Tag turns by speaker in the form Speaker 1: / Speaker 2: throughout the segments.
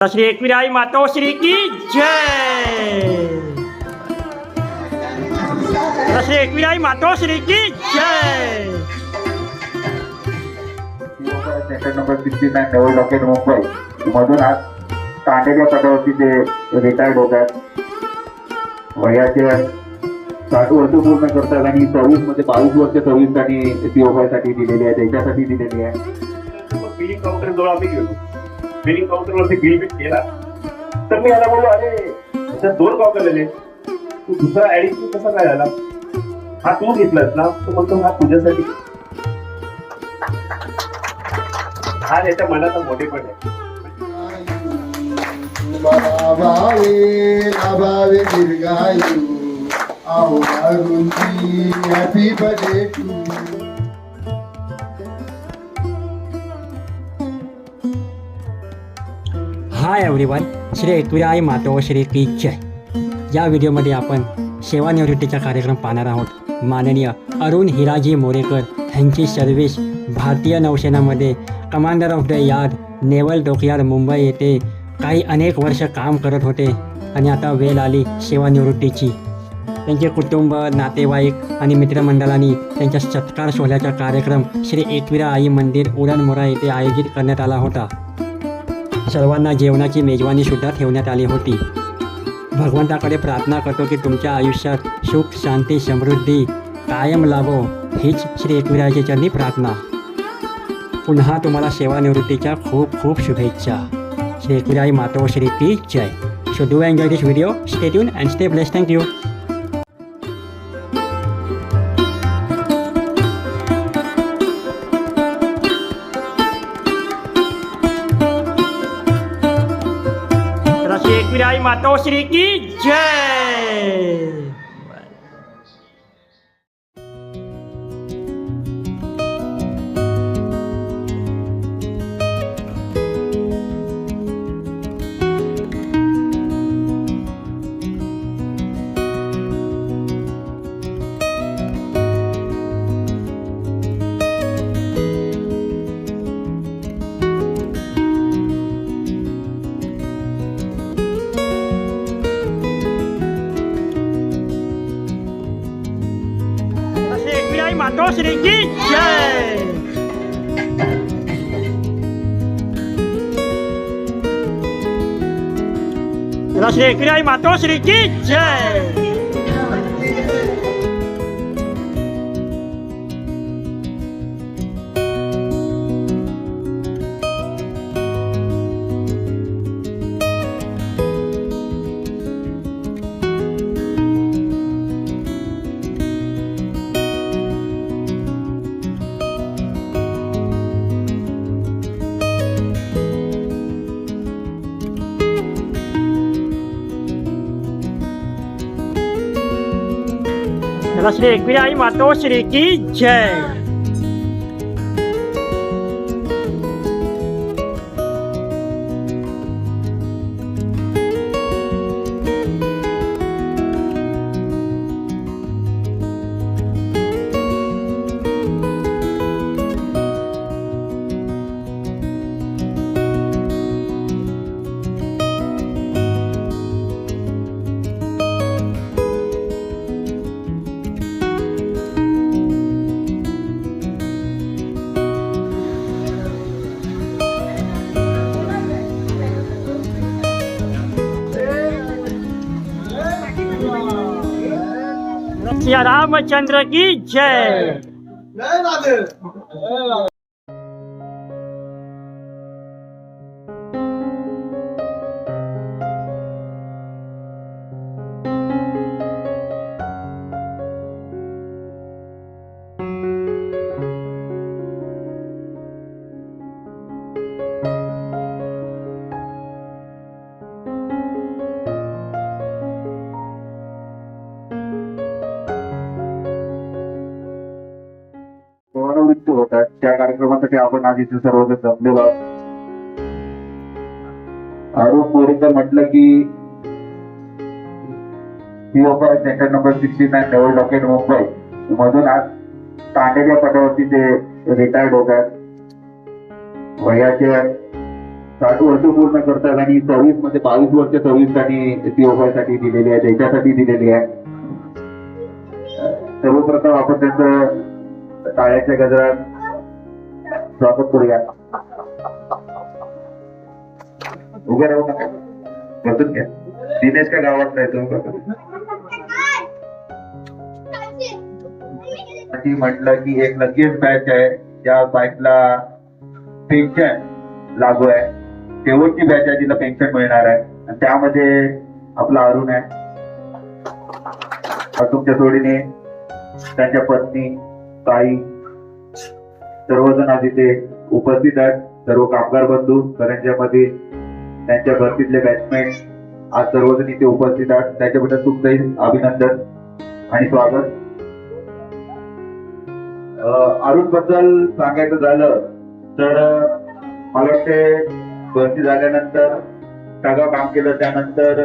Speaker 1: श्री एकविराई माता श्री की जय। श्री एकविराई माता श्री की जय।
Speaker 2: Centre number 69 naval docket Mumbai मधून आज तांडेच्या पदावरती ते रिटायर्ड होत आहेत. वयाचे 60 वर्ष पूर्ण करतात आणि 24 मध्ये 22 वर्ष सर्व्हिस त्यांनी पीओसाठी दिलेली आहे, देशासाठी दिलेली आहे.
Speaker 3: बिलिंग काउंटर जवळ आम्ही गेलो. बिलिंग काउंटरवरती बिल केला तर मी याला बोललो, अरे त्याच्यात 2 कॉपी झाले, तू दुसरा ऍडिशन कसा काय झाला? हा तू घेतलास ना? तो म्हणतो हा तुझ्यासाठी. हा त्याच्या मनाचा मोठेपण आहे.
Speaker 4: लाभावे दीर्घायु आओ अरुंदी happy birthday to.
Speaker 1: Hi everyone, Shri Ekvirai माता श्री की जय. या व्हिडिओमध्ये आपण सेवानिवृत्तीचा कार्यक्रम पाहणार आहोत. माननीय अरुण हिराजी मोरेकर यांची सर्व्हिस भारतीय नौसेनामध्ये commander of the yard naval dockyard Mumbai येथे काही अनेक वर्ष काम करत होते आणि आता वेळ आली सेवानिवृत्तीची. त्यांचे कुटुंब, नातेवाईक आणि मित्रमंडळांनी त्यांच्या सत्कार सोहळ्याचा कार्यक्रम श्री एकविरा आई मंदिर उरणमोरा येथे आयोजित करण्यात आला होता. सर्वांना जेवणाची मेजवानीसुद्धा ठेवण्यात आली होती. भगवंताकडे प्रार्थना करतो की तुमच्या आयुष्यात सुख, शांती, समृद्धी कायम लाभो, हीच श्री एकविराची चरणी प्रार्थना. पुन्हा तुम्हाला सेवानिवृत्तीच्या खूप खूप शुभेच्छा. श्री एकविराई माता श्री की जय. So do enjoy this video. Stay tune and stay blessed. Thank you. Shri Ekvirai माता श्री की जय. माता श्री की जय. श्री एकविराई माता श्री की जय. श्री एकविराई माता श्री की जय. श्री रामचंद्र की जय.
Speaker 2: सेवानिवृत्त होतात त्या कार्यक्रमासाठी आपण आज इथे सर्वजण जमलेलो आहोत. अरुण मोरेकर म्हटलं की centre number 69 naval docket Mumbai मधून आज तांडेच्या पदावरती ते रिटायर्ड होत आहेत. वयाचे 60 वर्ष पूर्ण करतात आणि सर्व्हिस मध्ये 22 वर्ष सर्व्हिस त्यांनी POY साठी दिलेली आहे, देशासाठी दिलेली आहे. सर्वप्रथम आपण त्यांचं टाळ्याच्या गजरात स्वागत करूया. उभे राहू नका, बसून घ्या. दिनेश का गावातला आहे तुम्ही? म्हटलं की एक लगेच बॅच आहे ज्या बॅचला पेन्शन लागू आहे, शेवटची बॅच आहे जिला पेन्शन मिळणार आहे आणि त्यामध्ये आपला अरुण आहे. तुमच्या जोडीने त्यांच्या पत्नी, ताई सर्वजण आज इथे उपस्थित आहेत. सर्व कामगार बंधू, करंजामध्ये त्यांच्या भरतीतले बॅचमेट आज सर्वजण इथे उपस्थित आहेत. त्याच्याबद्दल तुमचंही अभिनंदन आणि स्वागत. अरुण बद्दल सांगायचं झालं तर मला वाटते भरती झाल्यानंतर सगळं काम केलं. त्यानंतर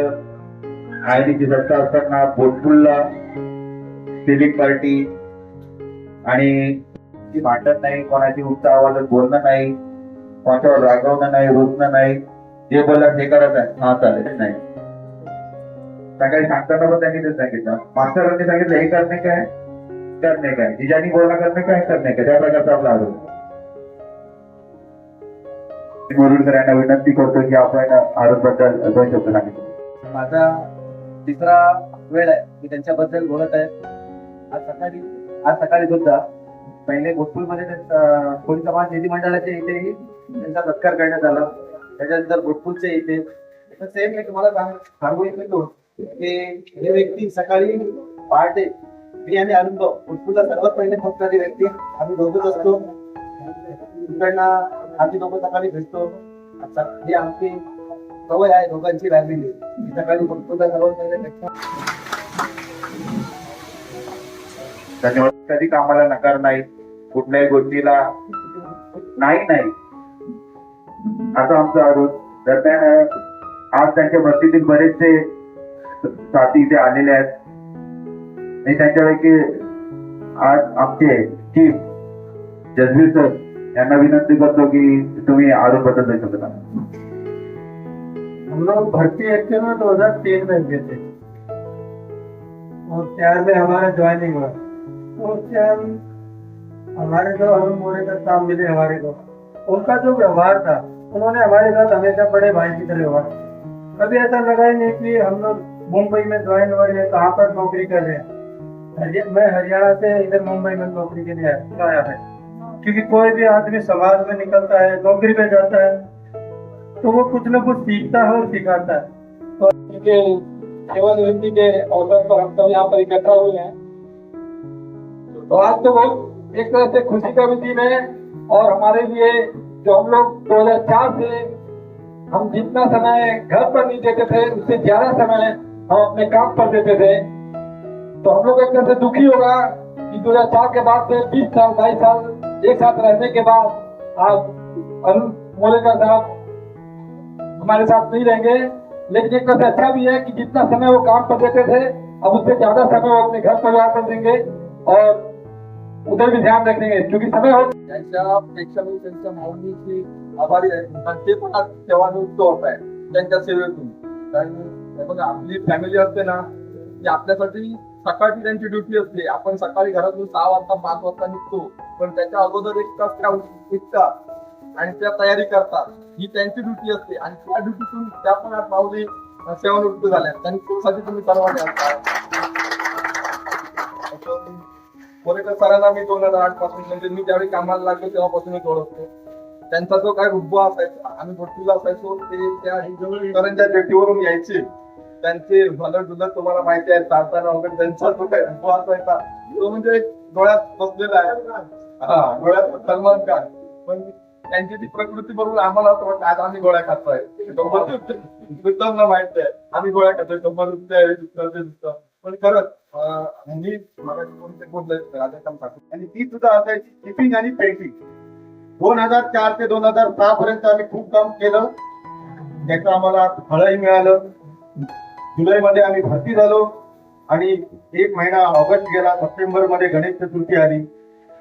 Speaker 2: आयडीची सत्ता असताना बोटपूलला सिलिंग पार्टी आणि भांडण नाही, कोणाची उच्च आवाजात बोलणं नाही, कोणाच्यावर रागवणं नाही, रोखणं नाही, जे बोलत हे करत आहे हा चालेल नाही. सकाळी सांगताना पण त्यांनी तेच सांगितलं, मास्तरांनी सांगितलं हे करणे काय करणे काय, जिजानी बोलणं करणे काय करणे काय, त्या प्रकारचा आपला आरोप. मुरुडकर यांना विनंती करतो की आपण आरोप बद्दल 2 शब्द सांगितले.
Speaker 5: माझा तिसरा वेळ आहे मी त्यांच्याबद्दल बोलत आहे. आज सकाळी सुद्धा पहिले बोटपूलमध्ये कोळी समाज निधी मंडळाच्या इथेही त्यांचा सत्कार करण्यात आला. त्याच्यानंतर बोटपूलच्या इथे सेम मी तुम्हाला सांगू इच्छितो की हे व्यक्ती सकाळी पहाटे मी आणि अरुण बोटपूलला सर्वात पहिले पोहोचणारी व्यक्ती आम्ही दोघंच असतो. तिकडनं आम्ही दोघं सकाळी भेटतो. ही आमची सवय आहे दोघांची लागलेली. सकाळी बोटपूलला सर्वात पहिले भेटतो.
Speaker 2: धन्यवाद. कधी कामाला नकार नाही, कुठल्याही गोष्टीला नाही नाही असं आमचं अरुण. दरम्यान आज त्यांच्या भरतीतील बरेचसे साथी इथे आलेले आहेत आणि त्यांच्यापैकी आज आमचे चीफ जसवीर सर यांना विनंती करतो की तुम्ही अरुण बद्दल देऊ शकता.
Speaker 5: हम लोग भर्ती एक्चुअल में 2003 में गए थे और 4 में हमारा ज्वाइनिंग हुआ. तो हमारे जो अरुण मोरेकर साहब मिले हमारे को, उनका जो व्यवहार था उन्होंने हमारे साथ हमेशा बड़े भाई की तरह व्यवहार. कभी ऐसा लगा ही नहीं कि हम लोग मुंबई में ज्वाइन हुए हैं, कहाँ पर नौकरी कर रहे हैं. मैं हरियाणा से इधर मुंबई में नौकरी के लिए आया है. क्योंकि कोई भी आदमी समाज में निकलता है, नौकरी पे जाता है, तो वो कुछ न कुछ सीखता है और सिखाता है. तो सेवानिवृत्ति के अवसर पर हम सब यहाँ पर इकट्ठा हुए हैं. तो आज तो बहुत एक तरह से खुशी का भी दिन है और हमारे लिए जो हम लोग 2004 से हम जितना समय घर पर नहीं देते थे उससे ज्यादा समय हम अपने काम पर देते थे. तो हम लोग एक तरह से दुखी होगा कि 2004 के बाद से 20 साल 22 साल एक साथ रहने के बाद आज अरुण मोरेकर साहब हमारे साथ नहीं रहेंगे. लेकिन एक तरह से अच्छा भी है कि जितना समय वो काम पर देते थे अब उससे ज्यादा समय वो अपने घर परिवार पर देंगे और उधर भी ध्यान रखेंगे. क्योंकि समय हो त्यांच्या प्रेक्षकांनी त्यांच्या मागणीची आभारी आहे आणि ते पण आज सेवानिवृत्त होत आहे त्यांच्या सेवेतून. कारण बघा आपली फॅमिली असते ना ती आपल्यासाठी सकाळची त्यांची ड्युटी असते. आपण सकाळी घरातून 6 वाजता 5 वाजता निघतो, पण त्याच्या अगोदर 1 तास त्या निघतात आणि त्या तयारी करतात. ही त्यांची ड्युटी असते आणि त्या ड्युटीतून त्या पण आज माऊली सेवानिवृत्त झाल्या. त्यांच्यासाठी तुम्ही सर्वांनी असता. मोरेकर सरांना मी 2008 पासून म्हणजे मी ज्यावेळी कामाला लागलो तेव्हापासूनच ओळखतो. त्यांचा जो काय रुतबा असायचा, आम्ही भरतीला असायचो ते त्या सरांच्या जेटीवरून यायचे. त्यांचे भलत डुलत तुम्हाला माहिती आहे चालताना वगैरे त्यांचा जो काय रुतबा असायचा तो म्हणजे डोळ्यात बसलेला आहे. हा डोळ्यात सलमान खान. पण त्यांची ती प्रकृती बरोबर आम्हाला असं वाटतं आज आम्ही गोळ्या खातोय. मित्रांना माहिती आहे आम्ही गोळ्या खातोय, कंबर दुखतंय. पण खरंच मी आणि ती सुद्धा असायची टिपिंग आणि पेंटिंग. 2004 ते 2006 पर्यंत आम्ही खूप काम केलं. त्याचं आम्हाला फळही मिळालं. जुलैमध्ये आम्ही भरती झालो आणि 1 महिना ऑगस्ट गेला. सप्टेंबर मध्ये गणेश चतुर्थी आली.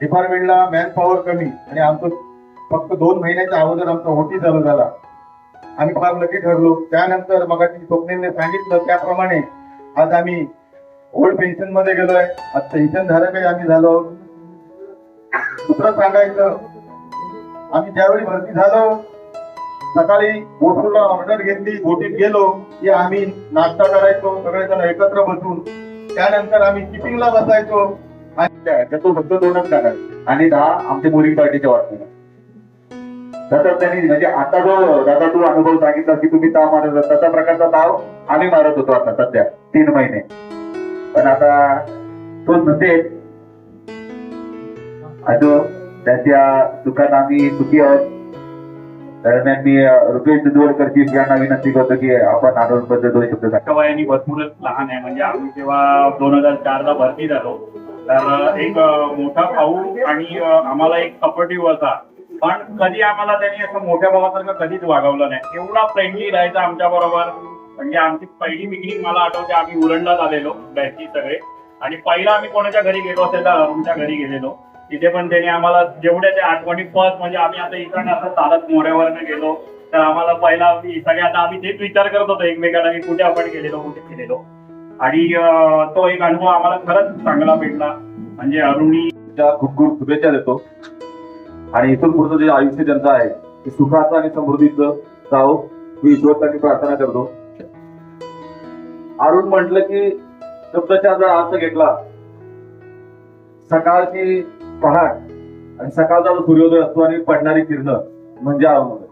Speaker 5: डिपार्टमेंटला मॅन पॉवर कमी आणि आमचं फक्त 2 महिन्याच्या अगोदर आमचा ओटी चालू झाला.
Speaker 4: आम्ही फार लकी ठरलो. त्यानंतर मग स्वप्नीलने सांगितलं त्याप्रमाणे आज आम्ही ओल्ड पेन्शन मध्ये गेलोय. आज पेन्शन धारकही आम्ही झालो. दुसरं सांगायचं, आम्ही ज्यावेळी भरती झालो सकाळी बोटूला ऑर्डर घेतली, बोटीत गेलो की आम्ही नाश्ता करायचो सगळेजण एकत्र बसून. त्यानंतर आम्ही शिपिंगला बसायचो आणि
Speaker 2: तो फक्त 2च टाका आणि 10 आमच्या बोरिंग पार्टीच्या वाटण्याला. तसंच त्यांनी म्हणजे आता जो दादा तू अनुभव सांगितला की तुम्ही ताव मारत होता तसा प्रकारचा ताव आम्ही मारत होतो आता सध्या 3 महिने. पण आता तो नसेल अजून त्याच्या दुःखात आम्ही सुखी आहोत. दरम्यान मी रुपेश दुधवडकरची यांना विनंती करतो की आपण आंदोलनबद्दल 2 शब्द सांगा.
Speaker 3: वयाने भरपूरच लहान आहे. म्हणजे आम्ही जेव्हा 2004 भरती झालो तर एक मोठा भाऊ आणि आम्हाला एक सपोर्टिव्ह होता. पण कधी आम्हाला त्यांनी असं मोठ्या भावासारखं कधीच वागवलं नाही. एवढा फ्रेंडली राहायचा आमच्या बरोबर. म्हणजे आमची पहिली पिकनिक मला आठवते, आम्ही उरणलाच आलेलो बॅचची सगळे. आणि पहिला आम्ही कोणाच्या घरी गेलो असेल तर अरुणच्या घरी गेलेलो. तिथे पण त्यांनी आम्हाला जेवढ्या त्या आठवणी फर्स्ट म्हणजे आम्ही आता इकडनं असं चालत मोऱ्यावरनं गेलो तर आम्हाला पहिला सगळ्यांना आम्ही तेच विचार करत होतो एकमेकांना की कुठे आपण गेलेलो कुठे गेलेलो. आणि तो एक अनुभव आम्हाला खरंच चांगला भेटला. म्हणजे अरुणी
Speaker 2: खूप खूप शुभेच्छा देतो आणि इथून पुढचं जे आयुष्य त्यांचं आहे ते सुखाचं आणि समृद्धीचं जावो मी ईश्वराची प्रार्थना करतो. अरुण म्हटलं की शब्दाचा जर अर्थ घेतला सकाळची पहाट आणि सकाळचा जो सूर्योदय असतो आणि पडणारी किरण म्हणजे अरुणोदय.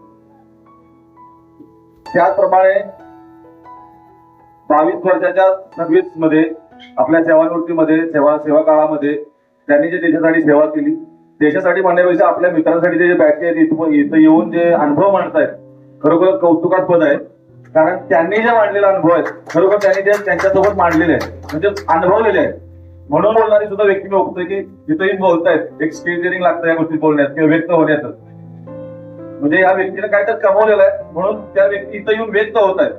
Speaker 2: त्याचप्रमाणे 22 वर्षाच्या सर्व्हिस मध्ये आपल्या सेवानिवृत्तीमध्ये सेवा काळामध्ये त्यांनी जे देशासाठी सेवा केली देशासाठी म्हणण्यापेक्षा आपल्या मित्रांसाठी जे बॅटरी आहेत इथं येऊन जे अनुभव मांडतायत खरोखर कौतुकास्पद आहे. कारण त्यांनी जे मांडलेला अनुभव आहे खरोखर त्यांनी जे त्यांच्यासोबत मांडलेले आहे म्हणजे अनुभवलेले आहेत. म्हणून बोलणारी सुद्धा व्यक्ती मी बघतोय की जिथंही बोलतायत एक स्टेज डेअरिंग लागतं या गोष्टी बोलण्यात किंवा व्यक्त होण्यात. म्हणजे या व्यक्तीने काहीतरी कमवलेलं आहे म्हणून त्या व्यक्ती इथं येऊन व्यक्त होत आहेत.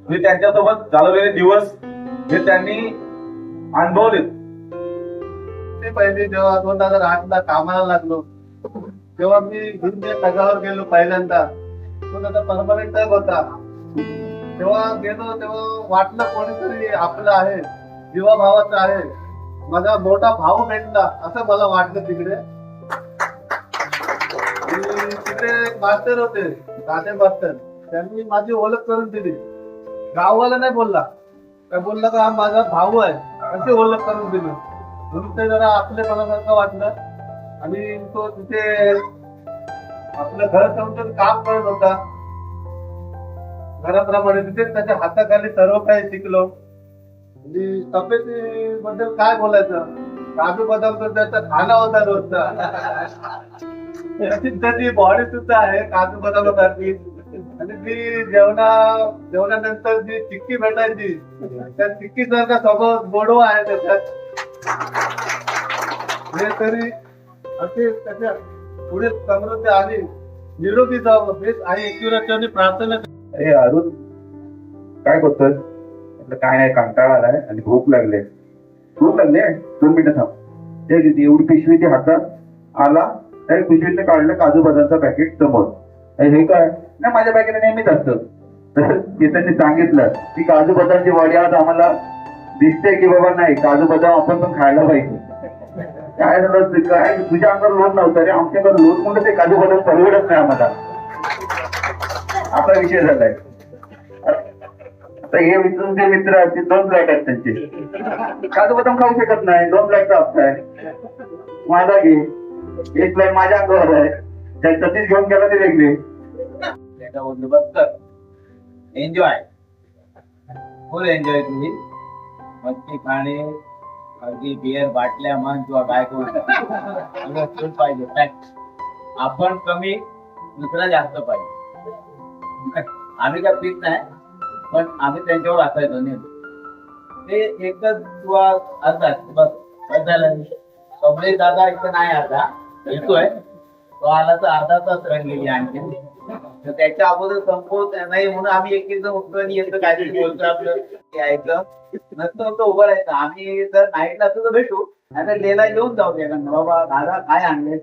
Speaker 2: म्हणजे त्यांच्यासोबत घालवलेले दिवस हे त्यांनी अनुभवलेत.
Speaker 5: ते पहिले जेव्हा 2008 कामाला लागलो तेव्हा मी हिंदी टगावर गेलो पहिल्यांदा. तो त्याचा परमनंट टग होता. तेव्हा गेलो तेव्हा वाटलं कोणीतरी आपलं आहे जीवाभावाचं आहे. माझा मोठा भाऊ भेटला असं मला वाटलं तिकडे. आणि तिकडे मास्टर होते राधे मास्टर. त्यांनी माझी ओळख करून दिली. गाववाला नाही बोलला काय बोलला का हा माझा भाऊ आहे अशी ओळख करून दिली. म्हणून ते जरा आपलेपणासारखं वाटलं. आणि तो तिथे आपलं घर समजून काम करत होता घराप्रमाणे. तिथे त्याच्या हाताखाली सर्व काही शिकलो. आणि तब्येतीबद्दल काय बोलायचं, काजू बदाम तर त्याचा खाना होता रोजचा. त्याची बॉडी सुद्धा आहे काजू बदाम सारखी. आणि ती जेवणानंतर जी चिक्की भेटायची त्या चिक्की सारखा स्वभाव गोडवा आहे त्याच्यात. हे तरी असे त्याच्या पुढे समृद्धी आली निरोगी जावं हेच आई ईश्वराची प्रार्थना.
Speaker 2: अरे अरुण काय करतोय? म्हटलं काय नाही कंटाळा आलाय आणि भूक लागले 2 मिनिटं थांब. ते एवढी पिशवीची हातात आला त्या पिशवीतनं काढलं काजू बदामचं पॅकेट समोर. हे काय नाही माझ्या पॅकेट नेहमीच असतं. तसं त्यांनी सांगितलं की काजू बदामची वाडी आज आम्हाला दिसते की बाबा नाही काजू बदाम आपण पण खायला पाहिजे. काय झालं काय तुझ्या अंगावर लोन नव्हतं रे आमच्याकडे लोन म्हणून ते काजू बदाम परवडत नाही आम्हाला. असा विषय झालाय. आता हे तुमचे मित्र आहेत 2 फ्लॅट आहेत त्यांचे काजू बदाम खाऊ शकत नाही. 2 फ्लॅटचा हप्ता आहे माझा घे. 1 फ्लॅट माझ्या अंगावर आहे त्या तशीच घेऊन गेला ते वेगळे.
Speaker 6: त्याचा बंदोबस्त कर. एन्जॉय फुल एन्जॉय तुम्ही. मच्छी खाणे अगदी बिअर बाटल्या म्हण किंवा काय करू पाहिजे. आपण कमी दुसरा जास्त पाहिजे. आम्ही काय पीत नाही पण आम्ही त्यांच्यावर असायचो नाही. ते एकच किंवा असतात बस झालं. कमलेश दादा इथं नाही आता येतोय. तो आला तर अर्धा तास रंगलेली आणखी. तर त्याच्या अगोदर संपवत नाही म्हणून आम्ही एक जण उठतो आणि येतो काहीतरी बोलतो आपलं यायचं नसतं तो उभं राहायचं. आम्ही जर नाईटला असतो तर भेटू नाही तर लेला येऊन जाऊ त्याकडनं बाबा दादा काय आणले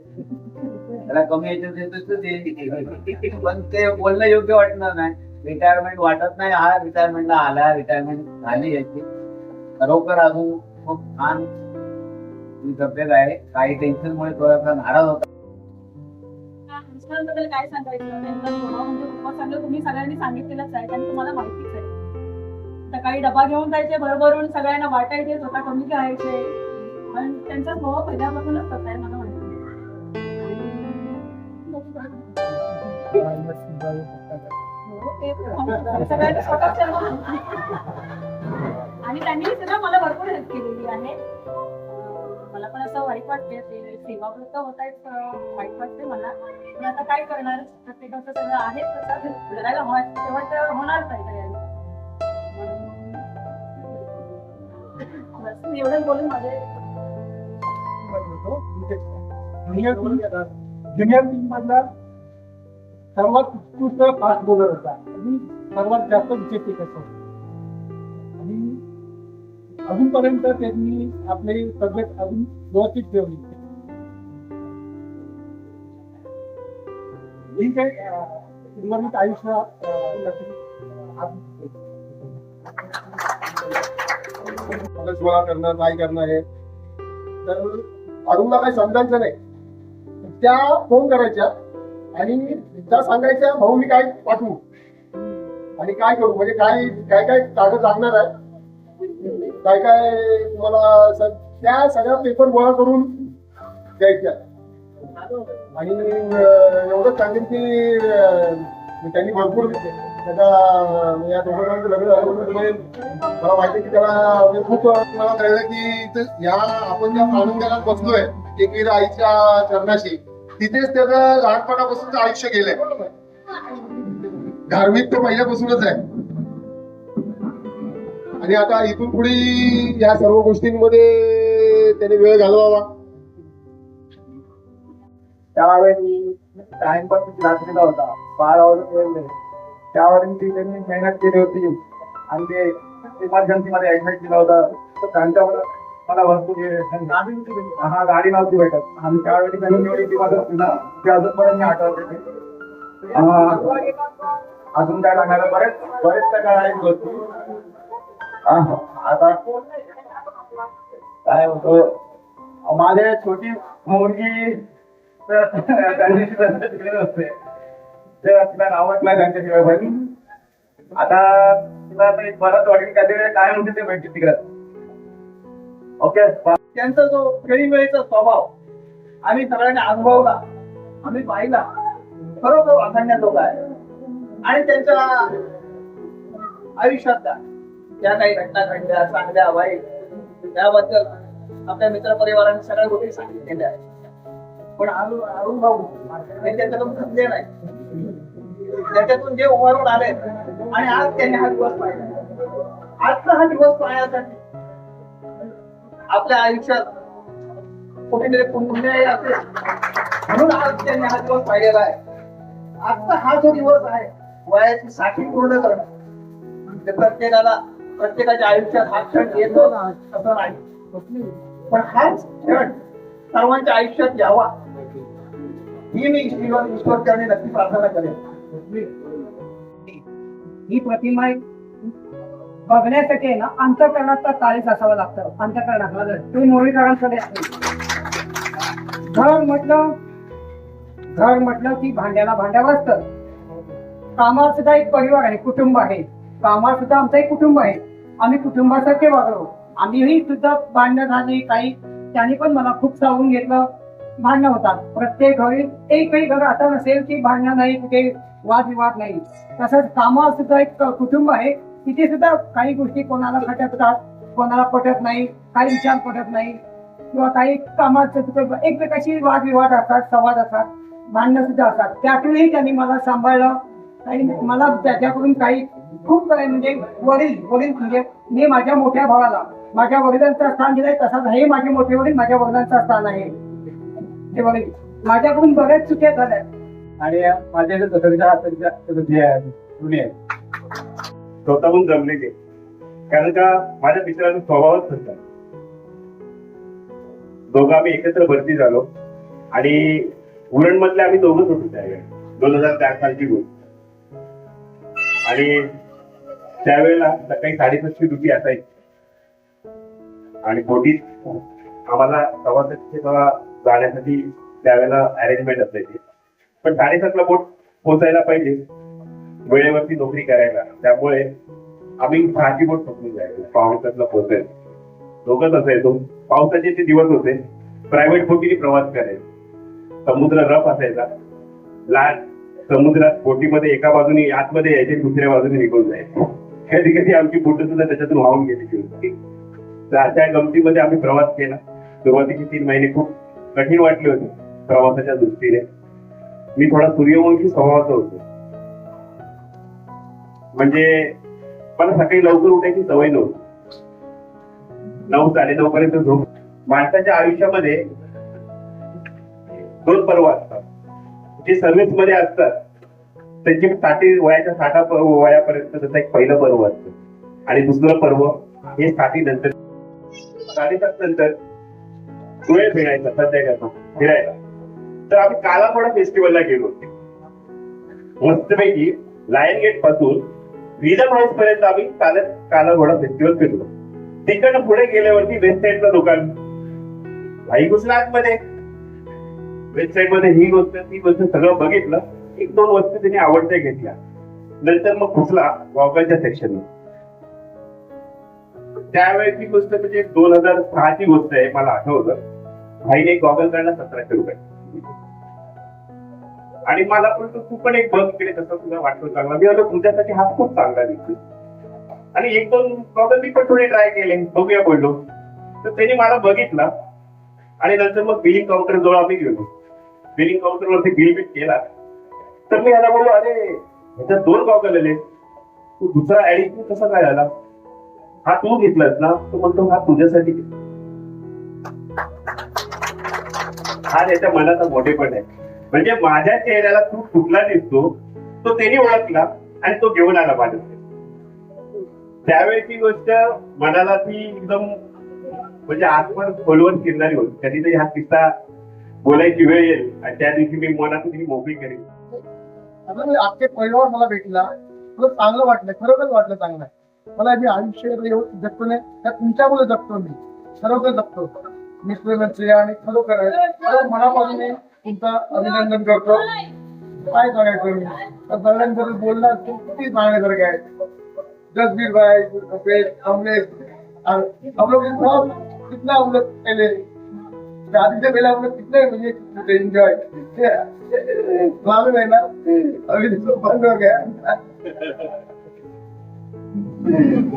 Speaker 6: त्याला कमी याच्यात देतो ते, पण ते बोलणं योग्य वाटणार नाही. रिटायरमेंट वाटत नाही, हा रिटायरमेंटला आला, रिटायरमेंट झाली याची. खरोखर अजून खूप छान तब्येत आहे. काही टेन्शनमुळे थोडासा नाराज होता.
Speaker 7: बद्दल काय सांगायचं, त्यांचा स्वभाव म्हणजे खूपच चांगलं तुम्ही सगळ्यांनी सांगितलेलंच आहे, आणि तुम्हाला माहितीच आहे. सकाळी डबा घेऊन जायचे भरभरून, सगळ्यांना वाटायचे, स्वतः कमी घ्यायचे, पण त्यांचा स्वभाव पहिल्यापासूनच तसा आहे मला माहिती. हो, ते सगळ्यांनी स्वतःच त्यांना आणि त्यांनी सुद्धा मला भरपूर हेल्प केलेली आहे. मला पण असं वाईट वाटते, ते सेवाव्रत होत आहेत, वाईट वाटते मला. पण आता काय करणार, प्रत्येकाचं सगळं आहे तसं करायला तेव्हा तर होणारच आहे सगळ्यांनी. बस मी एवढंच बोलून माझे
Speaker 5: ज्युनियर टीम मधला सर्वात उत्कृष्ट फास्ट बॉलर होता आणि सर्वात जास्त विकेट टेकर होता. आणि अजूनपर्यंत त्यांनी आपली तब्येत अजून व्यवस्थित ठेवली. ठीक आहे, उर्वरित आयुष्य
Speaker 4: गोळा करणं नाही करणं हे तर अरुणला काही समजायचं नाही. त्या फोन करायच्या आणि त्या सांगायच्या भाऊ मी काय पाठवू आणि काय करू, म्हणजे काय काय काय कागद लागणार आहे, काय काय तुम्हाला त्या सगळ्या पेपर गोळा करून द्यायच्या. आणि एवढंच सांगेन की त्यांनी भरपूर त्याच्या या दोघांचं लग्न झाल्यामुळे मला माहिती की त्याला म्हणजे खूप मला कळलं की या आपण ज्या आनंदाला बसलोय एकवीर आईच्या चरणाशी, तिथेच त्याचं लहानपणापासूनच आयुष्य गेलंय. धार्मिक तर पहिल्यापासूनच आहे आणि आता इथून पुढे या सर्व गोष्टींमध्ये त्याने वेळ घालवावा.
Speaker 5: त्यावेळी टाइम पण रात्रीला होता, 12 वाजता. त्यावेळी त्यांनी मेहनत केली होती आणि ते इमर्जन्सी मध्ये ऍडमिट केला होता. तर त्यांच्यावर मला भरपूर हा गाडी नव्हती भेटत आणि त्यावेळी त्यांनी एवढी ती मदत केला की अजूनपर्यंत मी आठवते. अजून काय सांगायला बरेच काय आहेत गोष्टी. आता काय होतं, माझे छोटी मुलगी त्यांच्याशी असते, तिला नावच नाही त्यांच्याशिवाय. पण आता तिला परत वाटेल काहीतरी काय म्हणते ते भेटते तिकडे. ओके, त्यांचा जो खेळीमेळीचा स्वभाव आम्ही सगळ्यांनी अनुभवला, आम्ही पाहिला, खरोखर वाखाणण्यात लोक आहे. आणि त्यांच्या आयुष्यातल्या ज्या काही घटना घडल्या, चांगल्या वाईट, त्याबद्दल आपल्या मित्रपरिवाराने सगळ्या गोष्टी सांगितलेल्या आहेत. पण अरुण भाऊ हे त्याच्यातून थकले नाही, त्याच्यातून जे उभारून आले आणि आज त्यांनी हा दिवस पाहिला. आजचा हा दिवस पाहण्यासाठी आपल्या आयुष्यात कुठेतरी पुण्य असेल म्हणून आज त्यांनी हा दिवस पाहिलेला आहे. आजचा हा जो दिवस आहे वयाची 60 पूर्ण करणं, ते प्रत्येकाच्या आयुष्यात हा क्षण येतो असं नाही, पण हाच क्षण सर्वांच्या आयुष्यात यावा ही मी ईश्वरचरणी नक्की प्रार्थना करेन.
Speaker 8: ही प्रतिमा बघण्यासाठी ना अंतःकरणाचा काळीच असावं लागतं. अंतःकरणात ते मोरीकरांकडे घर म्हटलं की भांड्याला भांड्या वाजतं. कामावर सुद्धा एक परिवार आहे, कुटुंब आहे. कामावर सुद्धा आमचं एक कुटुंब आहे. आम्ही कुटुंबासारखे वागलो. आम्हीही सुद्धा भांडणं झाली काही, त्याने पण मला खूप सावरून घेतलं. भांडणं होतात प्रत्येक घरी, एकही घर आता नसेल की भांडणं नाही, कुठे वादविवाद नाही. तसंच कामावर सुद्धा एक कुटुंब आहे, तिथे सुद्धा काही गोष्टी कोणाला खटकतात, कोणाला पटत नाही, काही विचार पटत नाही, किंवा काही कामात एकमेकाशी वादविवाद असतात, संवाद असतात, भांडणं सुद्धा असतात. त्यातूनही त्यांनी मला सांभाळलं. आणि मला त्याच्याकडून काही खूप म्हणजे वडील म्हणजे मी माझ्या मोठ्या भावाला माझ्या वडिलांचं स्थान दिलंय, तसंच हे माझे मोठे वडील माझ्या वडिलांचं स्थान आहे. हे वडील माझ्याकडून बऱ्याच चुक्या झाल्या
Speaker 5: आणि माझ्याकडे
Speaker 3: स्वतःहून जमलेले, कारण का माझ्या मित्राचा स्वभावच होता. दोघं आम्ही एकत्र भरती झालो आणि उरण मधले आम्ही दोघंच होतो त्यावेळेला. 2004 सालची गोष्ट. आणि त्यावेळेला सकाळी 7:30 ड्युटी असायची आणि बोटीत आम्हाला प्रवासाची जाण्यासाठी त्यावेळेला अरेंजमेंट असायची. पण 7:30ला बोट पोहोचायला पाहिजे वेळेवरती नोकरी करायला, त्यामुळे आम्ही 6ची बोट पकडून जायचो. 6:45ला पोहोचायचो. दोघंच असायचो. पावसाचे ते दिवस होते. प्रायव्हेट बोटीने प्रवास करायचो. समुद्र रफ असायचा. लाट समुद्रात बोटीमध्ये एका बाजूने आतमध्ये यायचे, दुसऱ्या बाजूने निघून जायचे. कधी कधी आमची बोट सुद्धा त्याच्यातून वाहून गेली होती. तर अशा गमतीमध्ये आम्ही प्रवास केला. सुरुवातीचे 3 महिने खूप कठीण वाटले होते प्रवासाच्या दृष्टीने. मी थोडा सूर्यवंशी स्वभावाचा होतो. म्हणजे मला सकाळी लवकर उठायची सवय नव्हती. 9-9:30 पर्यंत झोप. माणसाच्या आयुष्यामध्ये 2 पर्व असतात. जे सर्व्हिस मध्ये असतात त्यांची वयाच्या 60 वयापर्यंत त्याचं एक पहिलं पर्व असतं आणि दुसरं पर्व हे 60 नंतर. 7:30 नंतर वेळ फिरायचा, संध्याकाळचा फिरायला. तर आम्ही कालाघोडा फेस्टिवलला गेलो होतो. मस्तपैकी लायन गेट पासून फ्रीडम हाऊस पर्यंत आम्ही चालत कालाघोडा फेस्टिवल फिरलो. तिकडनं पुढे गेल्यावरती वेस्ट साईडचं दुकान भाई घुसला आतमध्ये. वेस्ट साईड मध्ये ही गोष्ट ती गोष्ट सगळं बघितलं. 1-2 वस्तू त्याने आवडत्या घेतल्या. नंतर मग घुसला गॉगलच्या सेक्शन. त्यावेळेची गोष्ट म्हणजे 2006ची गोष्ट आहे. मला आठवतं भाईने एक गॉगल काढला 1700 रुपये. आणि मला पण तू पण एक बघ इकडे, कसं तुला वाटतो चांगला. मी म्हणतो तुझ्यासाठी हा खूप चांगला दिसतो. आणि 1-2 गॉगल मी पण थोडे ट्राय केले, बघूया बोललो. तर त्याने मला बघितला आणि नंतर मग बिलिंग काउंटर जवळ आम्ही गेलो. बिलिंग काउंटर वरती बिल बिल केला. तर मी ह्याला बोललो, अरे ह्याच्यात 2 गॉगल आले, तू दुसरा ऍडिशन कसा काय झाला? हा तू घेतलास ना? तो म्हणतो हा तुझ्यासाठी. हा त्याच्या मनाचा मोठेपण आहे. म्हणजे माझ्या चेहऱ्याला तू कुठला दिसतो तो त्यांनी ओळखला आणि तो घेऊन आला माझ्याकडे. त्यावेळेची गोष्ट मनाला ती एकदम म्हणजे आतवर खोलवर फिरणारी होती. कधीतरी हा किस्सा बोलायची वेळ येईल आणि त्या दिवशी मी मनातून ती मोकळी करेन.
Speaker 4: आपले परिवार मला भेटला, मला चांगलं वाटलं, खरोखर वाटलं चांगलं. मला मी आयुष्य एवढं जगतो नाही, त्या तुमच्यामुळे जगतो. मी खरोखर जगतो. मित्र आणि खरोखर मनापासून तुमचं अभिनंदन करतो. काय सांगायचं मी सगळ्यांबद्दल बोलला किती सांगण्यासारखे आहे. जसबीर भाई हमने हम लोग कितना हम लोग पहले शादी से पहले हम लोग कितने मुझे एंजॉय मालूम है ना. अभी तो बंद हो गया.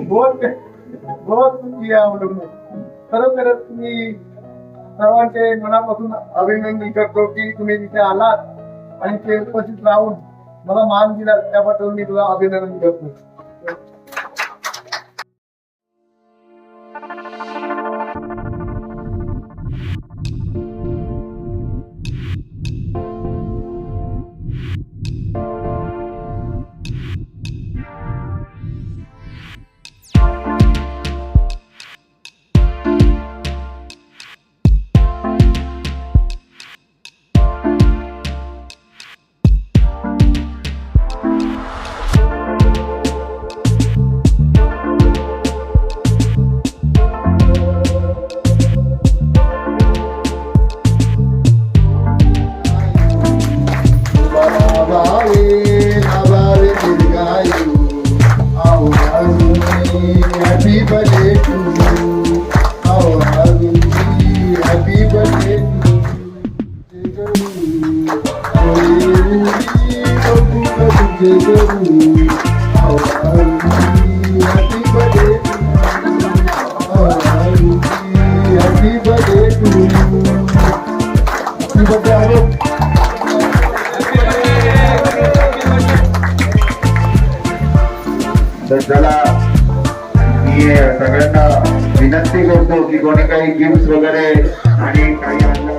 Speaker 4: बहुत बहुत किया हम लोग ने. खरोखर तुम्ही सर्वांचे मनापासून अभिनंदन करतो की तुम्ही तिथे आलात आणि ते उपस्थित राहून मला मान दिला, त्याबद्दल मी तुला अभिनंदन करतो. Happy birthday to you. Our happy birthday to you. Happy birthday to you. Happy birthday. तर चला मी सगळ्यांना विनंती करतो की कोणी काही गिफ्ट वगैरे आणि काही आणलं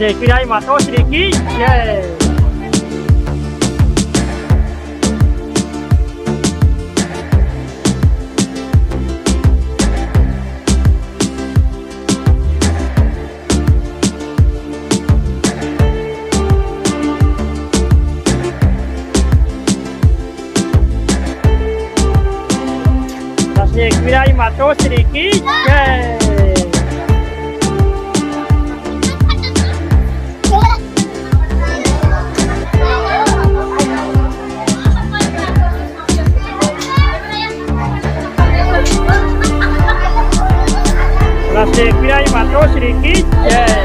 Speaker 1: एकविराई माता श्री की जय. एकविराई माता श्री की जय. एकविराई माता श्री की जय.